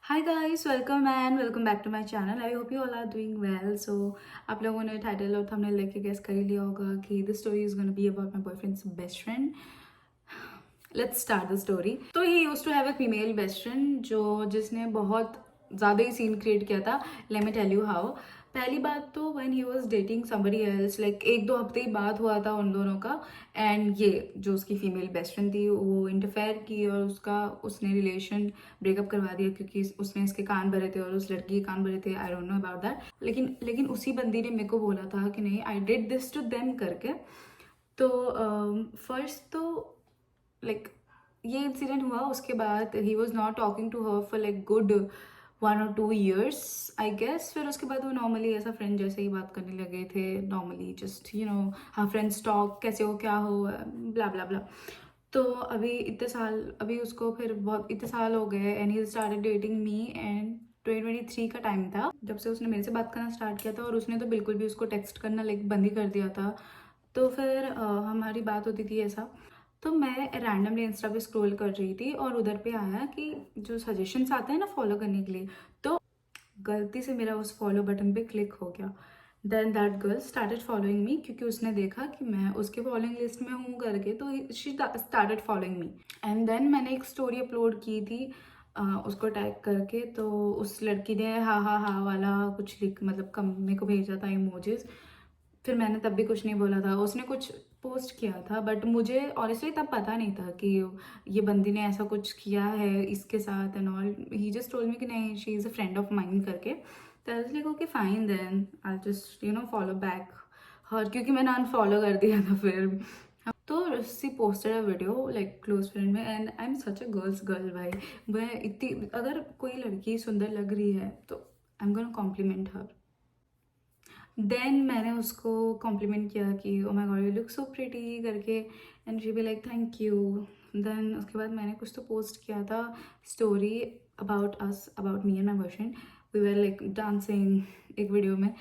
Hi guys, welcome back to my channel. I hope you all are doing well. So आप लोगों ने title और thumbnail लेके guess कर ही लिया होगा कि this story is gonna be about my boyfriend's best friend. Let's start the story. तो he used to have a female best friend जिसने बहुत ज़्यादा ही सीन क्रिएट किया था। Let me tell you how. पहली बात तो when he was dating somebody else, like एक दो हफ्ते ही बात हुआ था उन दोनों का। एंड ये जो उसकी फीमेल बेस्ट फ्रेंड थी वो इंटरफेयर की और उसने रिलेशन ब्रेकअप करवा दिया क्योंकि उसने इसके कान भरे थे और उस लड़की के कान भरे थे। I don't know about that, लेकिन उसी बंदी ने मेरे को बोला था कि नहीं, I did this to them करके। तो फर्स्ट तो लाइक ये इंसिडेंट हुआ, उसके बाद he was not talking to her for like good 1 or 2 years I guess. फिर उसके बाद वो नॉर्मली ऐसा फ्रेंड जैसे ही बात करने लगे थे, नॉर्मली जस्ट हाँ फ्रेंड्स टॉक, कैसे हो, क्या हो, ब्ला ब्ला ब्ला। तो अभी इतने साल, अभी उसको फिर बहुत इतने साल हो गए and he started dating me. And 2023 का टाइम था जब से उसने मेरे से बात करना स्टार्ट किया था, और उसने तो बिल्कुल भी उसको टेक्स्ट करना लाइक बंद ही कर दिया था। तो फिर हमारी बात होती थी ऐसा। तो मैं रैंडमली इंस्टा पे स्क्रॉल कर रही थी और उधर पे आया कि जो सजेशंस आते हैं ना फॉलो करने के लिए, तो गलती से मेरा उस फॉलो बटन पे क्लिक हो गया। Then that girl started following me क्योंकि उसने देखा कि मैं उसके फॉलोइंग लिस्ट में हूँ करके, तो she started following me. And then मैंने एक स्टोरी अपलोड की थी उसको टैग करके। तो उस लड़की ने हा हा हा वाला कुछ लिख, मतलब कम मेरे को भेजा था इमोजीज। फिर मैंने तब भी कुछ नहीं बोला था, उसने कुछ पोस्ट किया था बट मुझे ऑनेस्टली तब पता नहीं था कि ये बंदी ने ऐसा कुछ किया है इसके साथ and all. He just told me कि नहीं, she is a friend of mine करके। तो I was like okay fine, then I just follow back her, क्योंकि मैंने अनफॉलो कर दिया था फिर। तो she posted a video like close friend में, and I am such a girl's girl भाई। मैं इतनी, अगर कोई लड़की सुंदर लग रही है तो I am gonna compliment her. Then मैंने उसको कॉम्प्लीमेंट किया कि oh my god you look so pretty करके, and she be like thank you. Then उसके बाद मैंने कुछ तो पोस्ट किया था story about us, about me and my boyfriend. We were like dancing एक वीडियो में।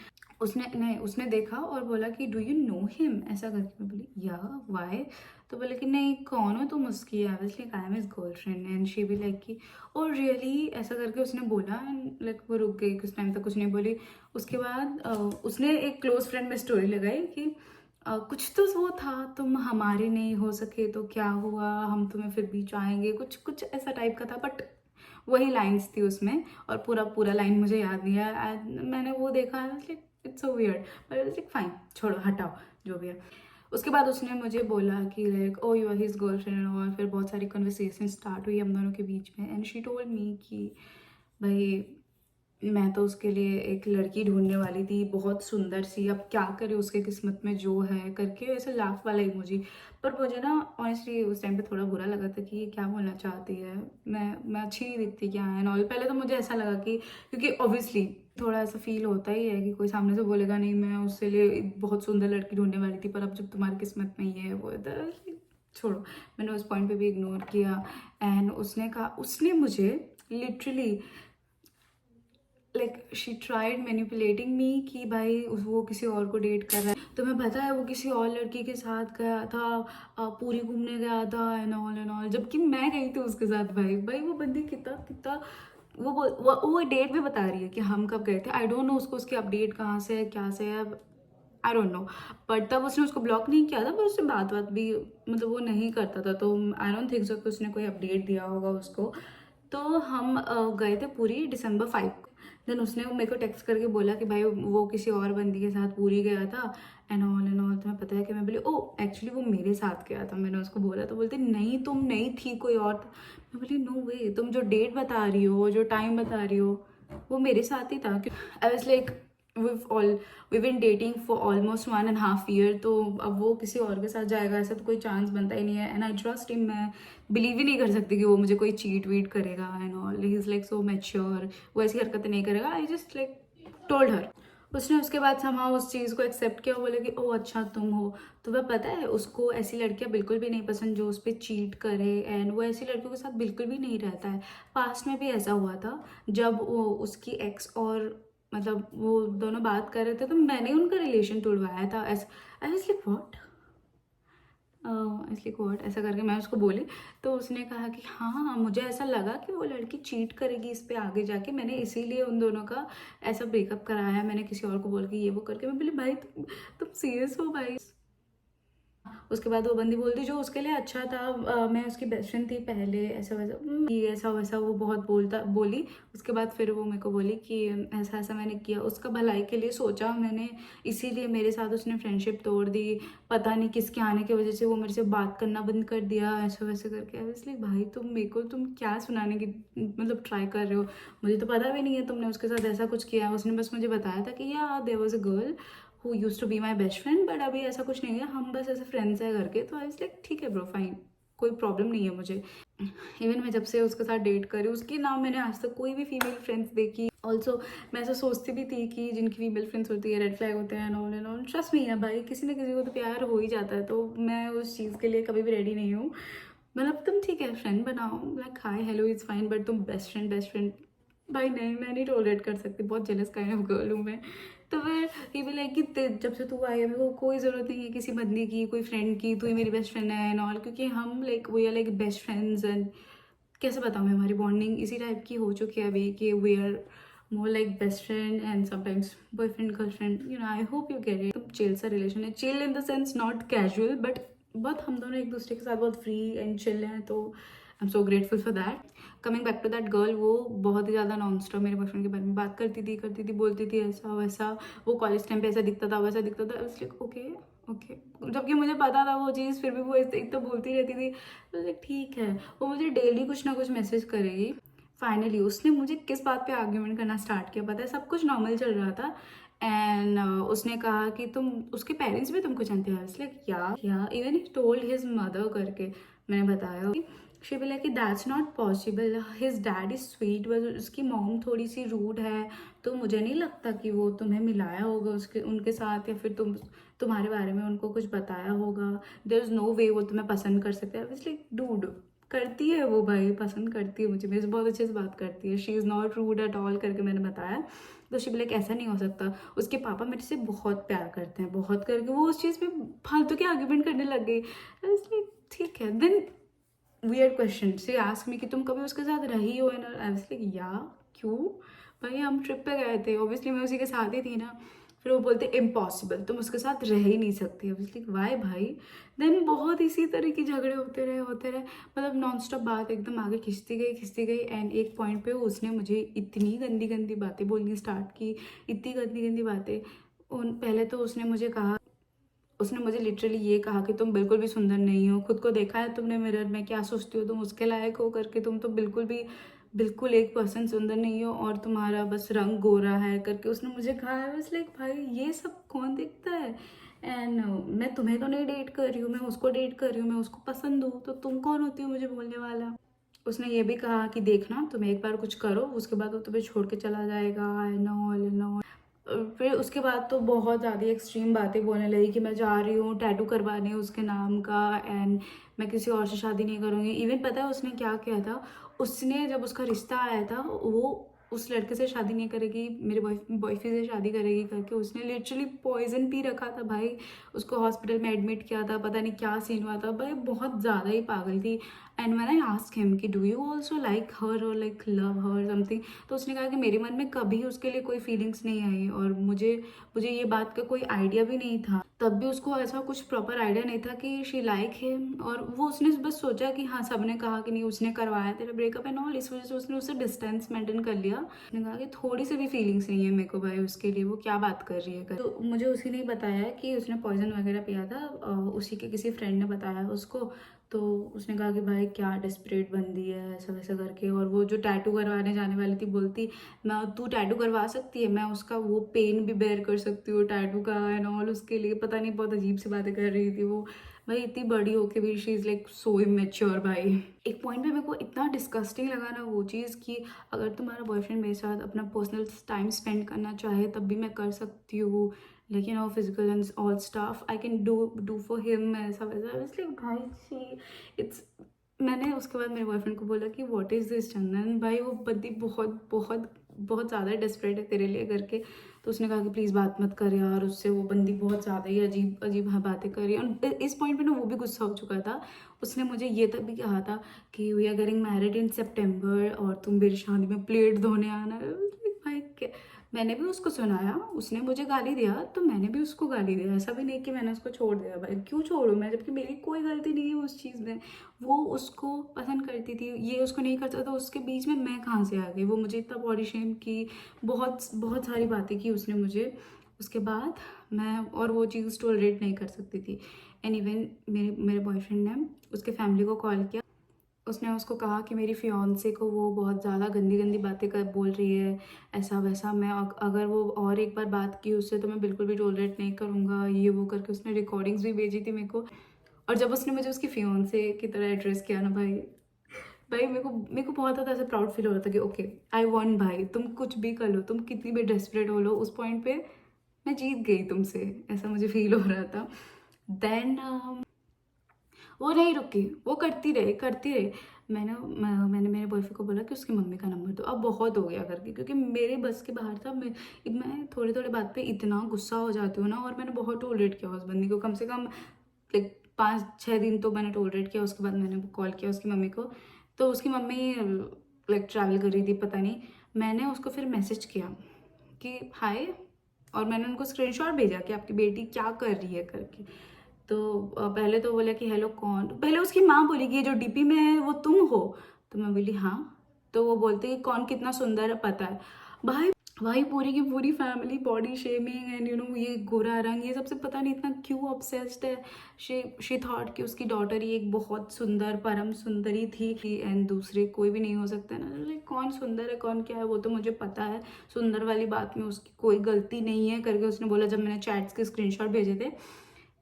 उसने नहीं, उसने देखा और बोला कि डू यू नो हिम, ऐसा करके। मैं बोली या वाई। तो बोले कि नहीं, कौन हो तुम उसकी। आई was like I am his girlfriend. And she भी लाइक कि ओ रियली, ऐसा करके उसने बोला। एंड लाइक वो रुक गई, कुछ टाइम तक कुछ नहीं बोली। उसके बाद उसने एक क्लोज फ्रेंड में स्टोरी लगाई कि कुछ तो वो था, तुम हमारे नहीं हो सके तो क्या हुआ, हम तुम्हें फिर भी चाहेंगे, कुछ कुछ ऐसा टाइप का था। बट वही लाइंस थी उसमें, और पूरा पूरा लाइन मुझे याद नहीं है। मैंने वो देखा, like it's so weird, but like fine, छोड़ो हटाओ जो भी है। उसके बाद उसने मुझे बोला कि like oh you are his girlfriend, और फिर बहुत सारी कन्वर्सेशन स्टार्ट हुई हम दोनों के बीच में। एंड शी टोल्ड मी कि भाई मैं तो उसके लिए एक लड़की ढूंढने वाली थी, बहुत सुंदर सी, अब क्या करे उसके किस्मत में जो है करके, ऐसे लाफ वाला इमोजी। पर मुझे ना ऑनेस्टली उस टाइम पे थोड़ा बुरा लगा था कि ये क्या बोलना चाहती है, मैं अच्छी नहीं दिखती क्या है नॉल। पहले तो मुझे ऐसा लगा कि, क्योंकि ऑब्वियसली थोड़ा ऐसा फील होता ही है कि कोई सामने से बोलेगा नहीं मैं उसके लिए एक बहुत सुंदर लड़की ढूंढने वाली थी, पर अब जब तुम्हारी किस्मत में ये है वो इधर, छोड़ो। मैंने उस पॉइंट पे भी इग्नोर किया। एंड उसने कहा, उसने मुझे literally like she tried manipulating me कि भाई वो किसी और को डेट कर रहा है। तुम्हें पता है वो किसी और लड़की के साथ गया था, पूरी घूमने गया था एंड ऑल, जबकि मैं गई थी उसके साथ। भाई वो बंदी कितना कितना, वो डेट भी बता रही है कि हम कब गए थे। आई डोंट नो उसको उसकी अपडेट कहाँ से है, क्या से है, आई डोंट नो। बट तब उसने उसको ब्लॉक नहीं किया था, पर उससे बात भी, मतलब वो नहीं करता था, तो आई डोंट थिंक सो कि उसने कोई अपडेट दिया होगा उसको। तो हम गए थे पूरी December 5 को। देन उसने मेरे को टेक्स्ट करके बोला कि भाई वो किसी और बंदी के साथ पूरी गया था एंड ऑल। तुम्हें पता है कि मैं बोली ओ एक्चुअली वो मेरे साथ गया था। मैंने उसको बोला तो बोलते नहीं तुम नहीं थी, कोई और था। मैं बोली नो वे, तुम जो डेट बता रही हो, जो टाइम बता रही हो, वो मेरे साथ ही था। I was like we been dating for almost 1.5 year, तो अब वो किसी और के साथ जाएगा ऐसा तो कोई चांस बनता ही नहीं है। एंड आई ट्रस्ट हिम, मैं बिलीव ही नहीं कर सकती कि वो मुझे कोई चीट वीट करेगा and all. He is like so mature, वो ऐसी हरकतें नहीं करेगा। I just like told her. उसने उसके बाद समा उस चीज़ को एक्सेप्ट किया, बोले कि ओ अच्छा तुम हो। तो वह पता है उसको ऐसी लड़कियां बिल्कुल भी नहीं पसंद जो उस पर चीट करे, एंड वो ऐसी लड़कियों के साथ बिल्कुल भी नहीं रहता है। पास्ट में भी ऐसा हुआ था जब वो उसकी एक्स और मतलब वो दोनों बात कर रहे थे, तो मैंने उनका रिलेशन तोड़वाया था। आई वाज लाइक व्हाट, इसलिए कोर्ट ऐसा करके मैं उसको बोली, तो उसने कहा कि हाँ हाँ मुझे ऐसा लगा कि वो लड़की चीट करेगी इस पे आगे जाके, मैंने इसीलिए उन दोनों का ऐसा ब्रेकअप कराया, मैंने किसी और को बोल के ये वो करके। मैं बोली भाई तुम सीरियस हो भाई? उसके बाद वो बंदी बोलती जो उसके लिए अच्छा था, मैं उसकी बेस्ट फ्रेंड थी पहले, ऐसा वैसा ये ऐसा वैसा वो बहुत बोली। उसके बाद फिर वो मेरे को बोली कि ऐसा ऐसा मैंने किया, उसका भलाई के लिए सोचा मैंने, इसीलिए मेरे साथ उसने फ्रेंडशिप तोड़ दी, पता नहीं किसके आने की वजह से वो मेरे से बात करना बंद कर दिया, ऐसा वैसे करके। इसलिए भाई तुम क्या सुनाने की मतलब ट्राई कर रहे हो? मुझे तो पता भी नहीं है तुमने उसके साथ ऐसा कुछ किया। उसने बस मुझे बताया था कि yeah there was a girl who used to be my best friend, but अभी ऐसा कुछ नहीं है, हम बस ऐसे फ्रेंड्स हैं करके। तो आई वाज लाइक ठीक है ब्रो फाइन, कोई प्रॉब्लम नहीं है मुझे। इवन मैं जब से उसके साथ डेट करी, उसकी ना मैंने आज तक कोई भी फीमेल फ्रेंड्स देखी। ऑल्सो मैं ऐसा सोचती भी थी कि जिनकी फीमेल फ्रेंड्स होती है रेड फ्लैग होते हैं एंड ऑल ट्रस्ट मी है भाई, किसी ना किसी को तो प्यार हो ही जाता है, तो मैं उस चीज़ के लिए कभी भी रेडी नहीं हूँ। मतलब तुम ठीक है फ्रेंड बनाओ, like hi hello is fine, but तुम बेस्ट फ्रेंड भाई नहीं, मैं नहीं टॉलरेट कर सकती, बहुत जेलस काइंड ऑफ गर्ल हूँ मैं। तो फिर ये भी लाइक कि जब से तू आई है मेरे को कोई ज़रूरत नहीं है किसी बंदी की, कोई फ्रेंड की, तू ही मेरी बेस्ट फ्रेंड है एंड ऑल, क्योंकि हम like we are like best friends. And कैसे बताऊँ मैं, हमारी बॉन्डिंग इसी टाइप की हो चुकी है अभी कि we are more like best friend and sometimes boyfriend girlfriend, you know. I hope you get it. Chill सा रिलेशन है, chill in the sense not casual, but बहुत हम दोनों एक दूसरे के साथ बहुत फ्री एंड चिल हैं, तो I am so grateful for that. Coming back to that girl, वो बहुत ही ज़्यादा नॉन स्टॉप मेरे बॉयफ्रेंड के बारे में बात करती थी, बोलती थी ऐसा वैसा, वो कॉलेज टाइम पे ऐसा दिखता था वैसा दिखता था। लाइक ओके ओके, जबकि मुझे पता था वो चीज़, फिर भी वो एक तो बोलती रहती थी। तो लाइक ठीक है, वो मुझे डेली कुछ ना कुछ मैसेज करेगी। फाइनली उसने मुझे किस बात पे आर्ग्यूमेंट करना स्टार्ट किया पता है? सब कुछ नॉर्मल चल रहा था एंड उसने कहा कि तुम उसके पेरेंट्स भी तुमको जानते हैं। लाइक या even he told his mother करके, मैंने बताया she be like that's not possible, his dad is sweet, बस उसकी मॉम थोड़ी सी रूड है, तो मुझे नहीं लगता कि वो तुम्हें मिलाया होगा उसके उनके साथ, या फिर तुम्हारे बारे में उनको कुछ बताया होगा। देयर इज नो वे वो तुम्हें पसंद कर सकते हैं। लाइक डूड, करती है वो भाई, पसंद करती है मुझे, मेरे से बहुत अच्छे से बात करती है, she is not rude at all करके मैंने बताया। तो शी लाइक ऐसा नहीं हो सकता, उसके पापा मेरे से बहुत प्यार करते हैं, बहुत करके वो उस चीज़ में फालतू के आर्ग्यूमेंट करने लग गई। इसलिए ठीक है। Then weird question she ask me कि तुम कभी उसके साथ रही हो? एंड आई वाज लाइक या क्यों भाई, हम ट्रिप पे गए थे, ऑब्वियसली मैं उसी के साथ ही थी ना। फिर वो बोलते इम्पॉसिबल, तुम उसके साथ रह ही नहीं सकती। ऑब्वियसली वाई भाई? देन बहुत इसी तरह की झगड़े होते रहे, मतलब नॉन स्टॉप बात एकदम आगे खिंचती गई एंड एक पॉइंट पे उसने मुझे इतनी गंदी गंदी बातें बोलनी स्टार्ट की, इतनी गंदी गंदी बातें। पहले तो उसने मुझे लिटरली ये कहा कि तुम बिल्कुल भी सुंदर नहीं हो, खुद को देखा है तुमने मिरर में, क्या सोचती हो तुम उसके लायक हो करके, तुम तो बिल्कुल 1% सुंदर नहीं हो और तुम्हारा बस रंग गोरा है करके उसने मुझे कहा है। बस लाइक भाई ये सब कौन देखता है? एंड मैं तुम्हें तो नहीं डेट कर रही हूँ, मैं उसको डेट कर रही हूँ, मैं उसको पसंद हूँ, तो तुम कौन होती हो मुझे बोलने वाला? उसने ये भी कहा कि देखना तुम एक बार कुछ करो, उसके बाद वो तुम्हें छोड़ के चला जाएगा एंड ऑल। फिर उसके बाद तो बहुत ज़्यादा एक्सट्रीम बातें बोलने लगी कि मैं जा रही हूँ टैटू करवाने उसके नाम का एंड मैं किसी और से शादी नहीं करूँगी। इवन पता है उसने क्या किया था? उसने जब उसका रिश्ता आया था, वो उस लड़के से शादी नहीं करेगी, मेरे बॉयफ्रेंड से शादी करेगी करके उसने लिटरली पॉइजन पी रखा था भाई। उसको हॉस्पिटल में एडमिट किया था, पता नहीं क्या सीन हुआ था भाई, बहुत ज़्यादा ही पागल थी। And when I ask him कि डू यू ऑल्सो लाइक हर और लाइक लव हर समथिंग, तो उसने कहा कि मेरे मन में कभी उसके लिए कोई फीलिंग्स नहीं आई और मुझे ये बात का कोई आइडिया भी नहीं था। तब भी उसको ऐसा कुछ प्रॉपर आइडिया नहीं था कि शी लाइक हिम, और वो उसने बस सोचा कि हाँ सबने कहा कि नहीं उसने करवाया तेरा ब्रेकअप एंड ऑल, इस वजह से उसने उससे डिस्टेंस मेंटेन कर लिया। उसने कहा कि थोड़ी सी भी फीलिंग्स नहीं है मेरे को भाई उसके लिए, वो क्या बात कर रही है तो मुझे उसी ने बताया कि उसने पॉइजन वगैरह पिया था, उसी के किसी फ्रेंड ने बताया उसको। तो उसने कहा कि भाई क्या डेस्परेट बंदी है ऐसा वैसा करके। और वो जो टैटू करवाने जाने वाली थी बोलती मैं तू टैटू करवा सकती है, मैं उसका वो पेन भी बेयर कर सकती हूँ टैटू का एंड ऑल, उसके लिए पता नहीं बहुत अजीब सी बातें कर रही थी वो भाई, इतनी बड़ी होके भी she is like so immature भाई। एक पॉइंट पे मेरे को इतना डिस्गस्टिंग लगा ना वो चीज़ कि अगर तुम्हारा बॉयफ्रेंड मेरे साथ अपना पर्सनल टाइम स्पेंड करना चाहे तब भी मैं कर सकती हूँ, लेकिन और physical and all staff I can do for him ऐसा वैसा। लाइक भाई सी इट्स मैंने उसके बाद मेरे बॉयफ्रेंड को बोला कि व्हाट इज़ दिस चंदन, भाई वो बंदी बहुत बहुत बहुत ज़्यादा डेस्परेट है तेरे लिए करके। तो उसने कहा कि प्लीज़ बात मत कर यार उससे, वो बंदी बहुत ज़्यादा ही अजीब अजीब हाँ बातें कर रही है। और इस पॉइंट पे ना वो भी गुस्सा हो चुका था। उसने मुझे ये तक भी कहा था कि we are getting married in September और तुम मेरी शादी में प्लेट धोने आना है। भाई क्या, मैंने भी उसको सुनाया, उसने मुझे गाली दिया तो मैंने भी उसको गाली दिया। ऐसा भी नहीं कि मैंने उसको छोड़ दिया, भाई क्यों छोड़ूं मैं, जबकि मेरी कोई गलती नहीं है उस चीज़ में। वो उसको पसंद करती थी, ये उसको नहीं करता, तो उसके बीच में मैं कहाँ से आ गई। वो मुझे इतना बॉडी शेम की, बहुत बहुत सारी बातें की उसने मुझे। उसके बाद मैं और वो चीज़ टॉलरेट नहीं कर सकती थी। एंड इवन मेरे मेरे बॉयफ्रेंड ने उसके फैमिली को कॉल किया। उसने उसको कहा कि मेरी फियांसे को वो बहुत ज़्यादा गंदी गंदी बातें कर बोल रही है, ऐसा वैसा। मैं अगर वो और एक बार बात की उससे तो मैं बिल्कुल भी टॉलरेट नहीं करूँगा, ये वो करके उसने रिकॉर्डिंग्स भी भेजी थी मेरे को। और जब उसने मुझे उसकी फियांसे की तरह एड्रेस किया ना भाई, भाई मेरे को बहुत ज़्यादा ऐसा प्राउड फील हो रहा था कि ओके आई वॉन्ट भाई, तुम कुछ भी कर लो, तुम कितनी भी डेस्परेट हो लो, उस पॉइंट पे मैं जीत गई तुमसे, ऐसा मुझे फील हो रहा था। देन वो नहीं रुकी, वो करती रही। मैंने मेरे बॉयफ्रेंड को बोला कि उसकी मम्मी का नंबर दो, अब बहुत हो गया करके, क्योंकि मेरे बस के बाहर था। मैं थोड़े थोड़े बात पे इतना गुस्सा हो जाती हूँ ना, और मैंने बहुत टॉलरेट किया उस बंदी को, कम से कम लाइक 5-6 दिन तो मैंने टॉलरेट किया। उसके बाद मैंने कॉल किया उसकी मम्मी को, तो उसकी मम्मी लाइक ट्रैवल कर रही थी पता नहीं। मैंने उसको फिर मैसेज किया कि हाय, और मैंने उनको स्क्रीनशॉट भेजा कि आपकी बेटी क्या कर रही है करके। तो पहले तो बोला कि हेलो कौन, पहले उसकी माँ बोली कि ये जो डीपी में है वो तुम हो। तो मैं बोली हाँ। तो वो बोलते कि कौन कितना सुंदर है पता है। भाई भाई पूरी की पूरी फैमिली बॉडी शेमिंग एंड ये गोरा रंग, ये सबसे पता नहीं इतना क्यों ऑब्सेस्ड है। शी थॉट कि उसकी डॉटर ही एक बहुत सुंदर परम सुंदरी थी एंड दूसरे कोई भी नहीं हो सकता ना। लाइक कौन सुंदर है कौन क्या है वो तो मुझे पता है, सुंदर वाली बात में उसकी कोई गलती नहीं है करके उसने बोला, जब मैंने चैट्स के स्क्रीनशॉट भेजे थे।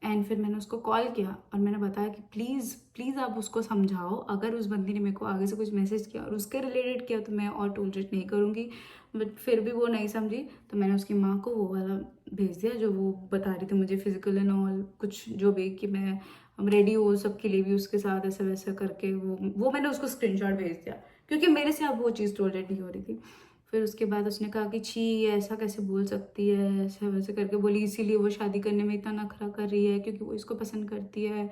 एंड फिर मैंने उसको कॉल किया और मैंने बताया कि प्लीज़ प्लीज़ आप उसको समझाओ, अगर उस बंदी ने मेरे को आगे से कुछ मैसेज किया और उसके रिलेटेड किया तो मैं और टॉलरेट नहीं करूँगी। बट फिर भी वो नहीं समझी, तो मैंने उसकी माँ को वो वाला भेज दिया जो वो बता रही थी मुझे, फिजिकल एंड ऑल कुछ जो भी, कि मैं रेडी हो सबके लिए भी उसके साथ ऐसा वैसा करके, वो मैंने उसको स्क्रीनशॉट भेज दिया, क्योंकि मेरे से अब वो चीज़ टॉलरेट नहीं हो रही थी। फिर उसके बाद उसने कहा कि छी ऐसा कैसे बोल सकती है, ऐसे वैसे करके बोली, इसीलिए वो शादी करने में इतना नखरा कर रही है क्योंकि वो इसको पसंद करती है,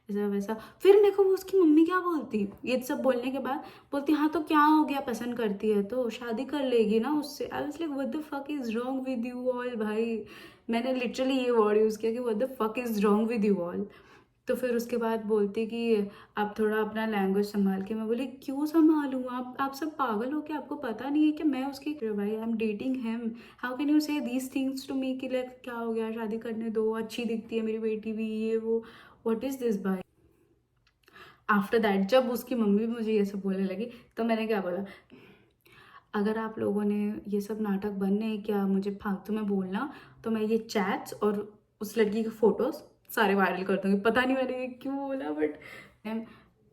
ऐसा वैसा। फिर देखो वो उसकी मम्मी क्या बोलती, ये सब बोलने के बाद बोलती हाँ तो क्या हो गया, पसंद करती है तो शादी कर लेगी ना उससे। आई was like what the fuck is wrong with you all भाई। मैंने लिटरली ये वर्ड यूज़ किया कि what the fuck is wrong with you all. तो फिर उसके बाद बोलती कि आप थोड़ा अपना लैंग्वेज संभाल के। मैं बोली क्यों संभालूँ, आप सब पागल हो क्या, आपको पता नहीं है कि मैं उसकी भाई I am dating him, how can you से दीज थिंग्स टू मी कि लाइक क्या हो गया, शादी करने दो, अच्छी दिखती है मेरी बेटी भी, ये वो, व्हाट इज़ दिस भाई। आफ्टर दैट जब उसकी मम्मी भी मुझे ये सब बोलने लगी तो मैंने क्या बोला, अगर आप लोगों ने ये सब नाटक बंद नहीं किया मुझे फालतू में बोलना, तो मैं ये चैट्स और उस लड़की के फोटोज सारे वायरल कर दूंगी। पता नहीं मैंने ये क्यों बोला, बट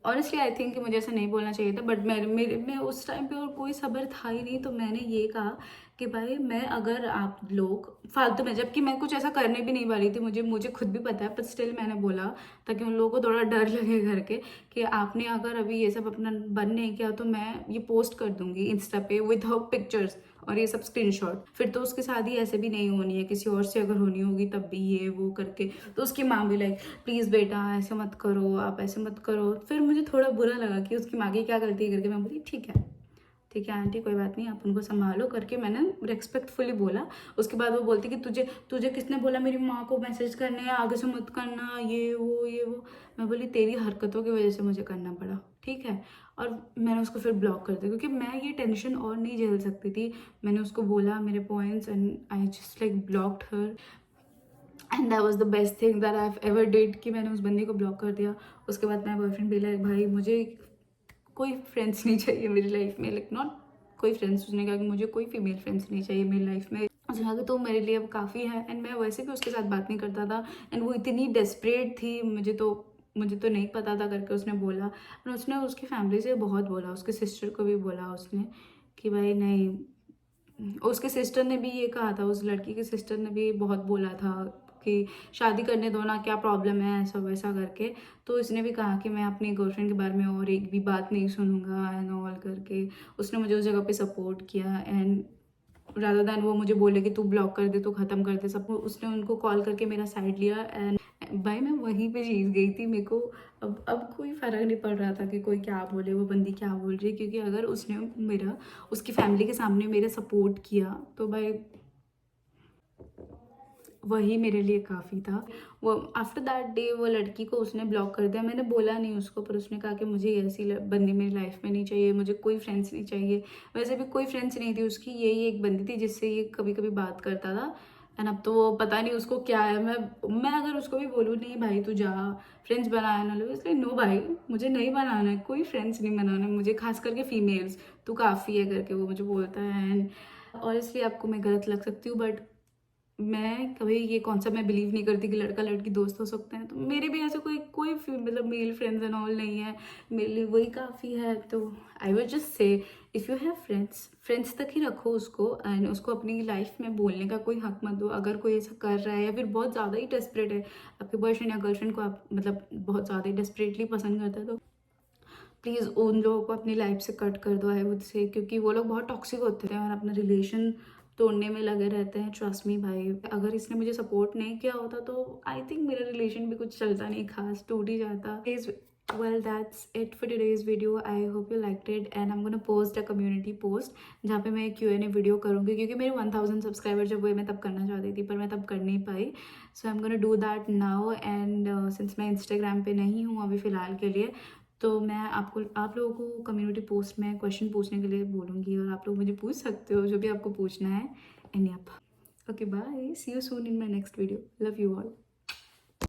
ऑनेस्टली आई थिंक कि मुझे ऐसा नहीं बोलना चाहिए था, बट मेरे में उस टाइम पे और कोई सब्र था ही नहीं। तो मैंने ये कहा कि भाई मैं, अगर आप लोग फालतू में, जबकि मैं कुछ ऐसा करने भी नहीं वाली थी, मुझे खुद भी पता है, पर स्टिल मैंने बोला ताकि उन लोगों को थोड़ा डर लगे घर के, कि आपने अगर अभी ये सब अपना बंद नहीं किया तो मैं ये पोस्ट कर दूंगी इंस्टा पे विद हर पिक्चर्स और ये सब स्क्रीनशॉट। फिर तो उसकी शादी ऐसे भी नहीं होनी है, किसी और से अगर होनी होगी तब भी ये वो करके। तो उसकी माँ भी लाइक प्लीज़ बेटा ऐसे मत करो, आप ऐसे मत करो। फिर मुझे थोड़ा बुरा लगा कि उसकी माँ की क्या गलती करके। मैं बोली ठीक है आंटी कोई बात नहीं, आप उनको संभालो करके मैंने रिस्पेक्टफुली बोला। उसके बाद वो बोलती कि तुझे तुझे किसने बोला मेरी माँ को मैसेज करने, आगे से मत करना, ये वो। मैं बोली तेरी हरकतों की वजह से मुझे करना पड़ा, ठीक है। और मैंने उसको फिर ब्लॉक कर दिया, क्योंकि मैं ये टेंशन और नहीं झेल सकती थी। मैंने उसको बोला मेरे points and I just like blocked her, and that was the best thing that I have ever did, कि मैंने उस बंदी को ब्लॉक कर दिया। उसके बाद मेरा बॉयफ्रेंड भी लाइक भाई मुझे कोई फ्रेंड्स नहीं चाहिए मेरी लाइफ में, लाइक नॉट कोई फ्रेंड्स। उसने कहा कि मुझे कोई फीमेल फ्रेंड्स नहीं चाहिए मेरी लाइफ में। उसने कहा कि तो मेरे लिए अब काफ़ी है। एंड मैं वैसे भी उसके साथ बात नहीं करता था, एंड वो इतनी डेस्परेट थी, मुझे तो नहीं पता था करके उसने बोला। और उसने उसकी फैमिली से बहुत बोला, उसके सिस्टर को भी बोला उसने कि भाई नहीं। उसके सिस्टर ने भी ये कहा था, उस लड़की के सिस्टर ने भी बहुत बोला था कि शादी करने दो ना, क्या प्रॉब्लम है, ऐसा वैसा करके। तो इसने भी कहा कि मैं अपनी गर्लफ्रेंड के बारे में और एक भी बात नहीं सुनूंगा एंड ऑल करके। उसने मुझे उस जगह पे सपोर्ट किया एंड रादर दैन वो मुझे बोले कि तू ब्लॉक कर दे, तू ख़त्म कर दे सब, उसने उनको कॉल करके मेरा साइड लिया। एंड भाई मैं वहीं पे जीत गई थी। मेरे को अब कोई फ़र्क नहीं पड़ रहा था कि कोई क्या बोले, वो बंदी क्या बोल रही है, क्योंकि अगर उसने मेरा उसकी फैमिली के सामने मेरा सपोर्ट किया तो भाई वही मेरे लिए काफ़ी था। वो आफ्टर दैट डे वो लड़की को उसने ब्लॉक कर दिया। मैंने बोला नहीं उसको, पर उसने कहा कि मुझे ऐसी बंदी मेरी लाइफ में नहीं चाहिए, मुझे कोई फ्रेंड्स नहीं चाहिए। वैसे भी कोई फ्रेंड्स नहीं थी उसकी, यही एक बंदी थी जिससे ये कभी कभी बात करता था। एंड अब तो वो पता नहीं उसको क्या है। मैं अगर उसको भी बोलूँ नहीं भाई तू जा, फ्रेंड्स बनाया ना लो, इसलिए नो भाई मुझे नहीं बनाना है, कोई फ्रेंड्स नहीं बनाना है मुझे, खास करके फीमेल्स, तू काफ़ी है करके वो मुझे बोलता है। एंड ऑनेस्टली आपको मैं गलत लग सकती हूँ, बट मैं कभी ये कॉन्सेप्ट मैं बिलीव नहीं करती कि लड़का लड़की दोस्त हो सकते हैं। तो मेरे भी ऐसे कोई कोई मतलब मेल फ्रेंड्स एंड ऑल नहीं है, मेरे लिए वही काफ़ी है। तो I will just say if you have friends, friends तक ही रखो उसको, एंड उसको अपनी लाइफ में बोलने का कोई हक मत दो। अगर कोई ऐसा कर रहा है या फिर बहुत ज़्यादा ही डेस्परेट है, आपके बॉयफ्रेंड या गर्लफ्रेंड को आप मतलब बहुत ज़्यादा ही डेस्परेटली पसंद करता है, तो प्लीज़ उन लोगों को अपनी लाइफ से कट कर दो आई वुड से, क्योंकि वो लोग बहुत टॉक्सिक होते हैं और अपना रिलेशन तोड़ने में लगे रहते हैं। ट्रस्ट मी भाई, अगर इसने मुझे सपोर्ट नहीं किया होता तो आई थिंक मेरा रिलेशन भी कुछ चलता नहीं, खास टूट ही जाता। Well, that's it for today's video. I hope you liked it and I'm gonna post a community post जहाँ पे मैं Q&A वीडियो करूँगी, क्योंकि मेरे 1000 सब्सक्राइबर जब हुए मैं तब करना चाहती थी पर मैं तब कर नहीं पाई। So I'm gonna do that now and since मैं Instagram पे नहीं हूँ अभी फ़िलहाल के लिए, तो मैं आप लोगों को कम्युनिटी पोस्ट में क्वेश्चन पूछने के लिए बोलूँगी और आप लोग मुझे पूछ सकते हो जो भी आपको पूछना है। And yup, okay bye, see you soon in my next video, love you all.